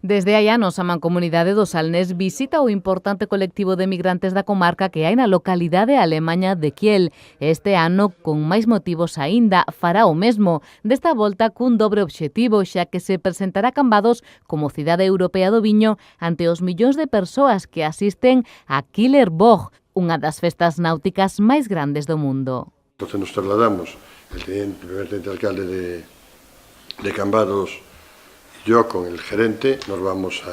Desde hai anos, a Mancomunidade do Salnés visita o importante colectivo de migrantes da comarca que hai na localidade alemaña de Kiel. Este ano, con máis motivos aínda, fará o mesmo. Desta volta, cun dobre obxectivo, xa que se presentará Cambados como cidade europea do viño ante os millóns de persoas que asisten a Kieler Boch, unha das festas náuticas máis grandes do mundo. Entonces nos trasladamos, el primer teniente alcalde de Cambados, yo con el gerente, nos vamos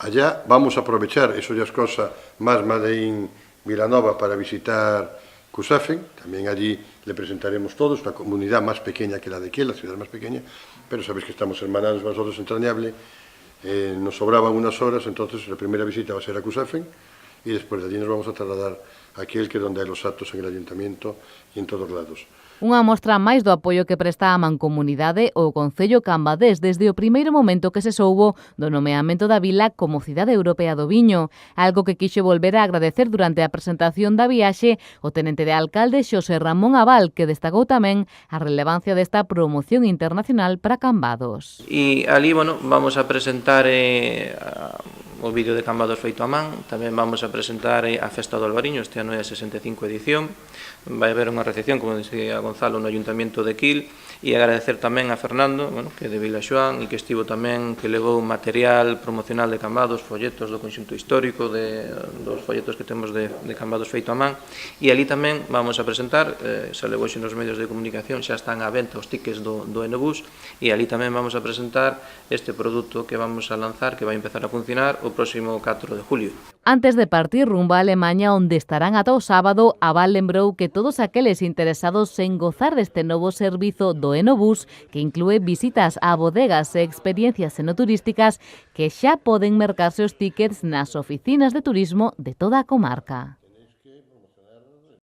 allá. Vamos a aprovechar, eso ya es cosa más Madeín Vilanova, para visitar Cusafen. También allí le presentaremos todos, una comunidad más pequeña que la de Kiel, la ciudad más pequeña, pero sabéis que estamos hermanados nosotros entrañable. Nos sobraban unas horas, entonces la primera visita va a ser a Cusafen y después de allí nos vamos a trasladar a Kiel, que es donde hay los actos en el ayuntamiento y en todos lados. Unha mostra máis do apoio que presta a Mancomunidade o Concello Cambadés desde o primeiro momento que se soubo do nomeamento da vila como cidade europea do viño, algo que quixo volver a agradecer durante a presentación da viaxe o tenente de alcalde Xosé Ramón Abal, que destacou tamén a relevancia desta promoción internacional para Cambados. E ali, vamos a presentar o vídeo de Cambados feito a man, tamén vamos a presentar a Festa do Albariño, este ano é a 65 edición, vai haber unha recepción, como dicía Gonzalo, no Ayuntamiento de Kiel, e agradecer tamén a Fernando, que é de Vilaxoán, e que estivo tamén, que levou material promocional de Cambados, folletos do conxunto histórico, dos folletos que temos de Cambados feito a man, e ali tamén vamos a presentar, xa levou nos medios de comunicación, xa están á venta os tickets do Enobús, e ali tamén vamos a presentar este produto que vamos a lanzar, que vai empezar a funcionar o próximo 4 de julio. Antes de partir rumbo a Alemaña, onde estarán ata o sábado, Abal lembrou que todos aqueles interesados en gozar deste novo servizo do Enobús, que inclúe visitas a bodegas e experiencias enoturísticas, que xa poden mercarse os tickets nas oficinas de turismo de toda a comarca.